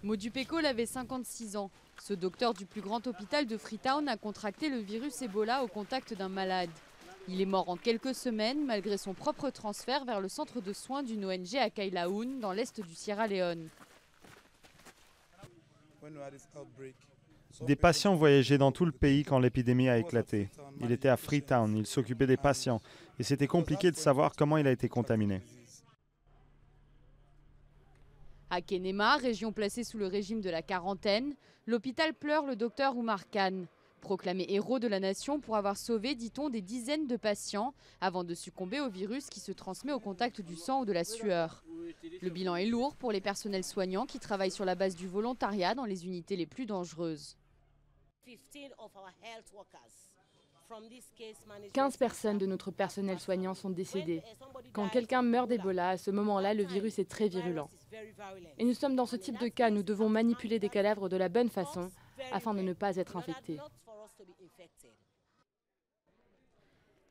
Modupekol avait 56 ans. Ce docteur du plus grand hôpital de Freetown a contracté le virus Ebola au contact d'un malade. Il est mort en quelques semaines malgré son propre transfert vers le centre de soins d'une ONG à Kailaoun, dans l'est du Sierra Leone. Des patients voyageaient dans tout le pays quand l'épidémie a éclaté. Il était à Freetown, il s'occupait des patients et c'était compliqué de savoir comment il a été contaminé. À Kenema, région placée sous le régime de la quarantaine, l'hôpital pleure le docteur Oumar Khan. Proclamé héros de la nation pour avoir sauvé, dit-on, des dizaines de patients avant de succomber au virus qui se transmet au contact du sang ou de la sueur. Le bilan est lourd pour les personnels soignants qui travaillent sur la base du volontariat dans les unités les plus dangereuses. 15 personnes de notre personnel soignant sont décédées. Quand quelqu'un meurt d'Ebola, à ce moment-là, le virus est très virulent. Et nous sommes dans ce type de cas, nous devons manipuler des cadavres de la bonne façon afin de ne pas être infectés.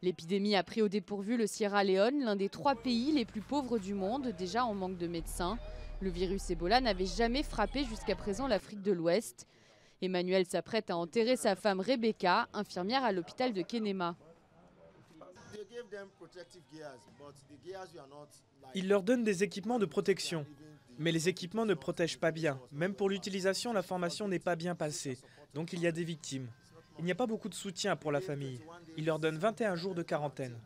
L'épidémie a pris au dépourvu le Sierra Leone, l'un des 3 pays les plus pauvres du monde, déjà en manque de médecins. Le virus Ebola n'avait jamais frappé jusqu'à présent l'Afrique de l'Ouest. Emmanuel s'apprête à enterrer sa femme Rebecca, infirmière à l'hôpital de Kenema. Ils leur donnent des équipements de protection. Mais les équipements ne protègent pas bien. Même pour l'utilisation, la formation n'est pas bien passée. Donc il y a des victimes. Il n'y a pas beaucoup de soutien pour la famille. Ils leur donnent 21 jours de quarantaine.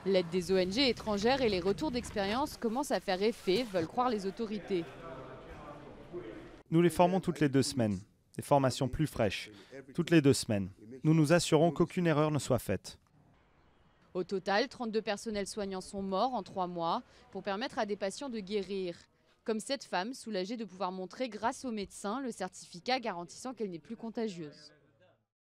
L'aide des ONG étrangères et les retours d'expérience commencent à faire effet, veulent croire les autorités. Nous les formons toutes les 2 semaines. Des formations plus fraîches, toutes les 2 semaines. Nous nous assurons qu'aucune erreur ne soit faite. Au total, 32 personnels soignants sont morts en 3 mois pour permettre à des patients de guérir. Comme cette femme, soulagée de pouvoir montrer grâce au médecin le certificat garantissant qu'elle n'est plus contagieuse.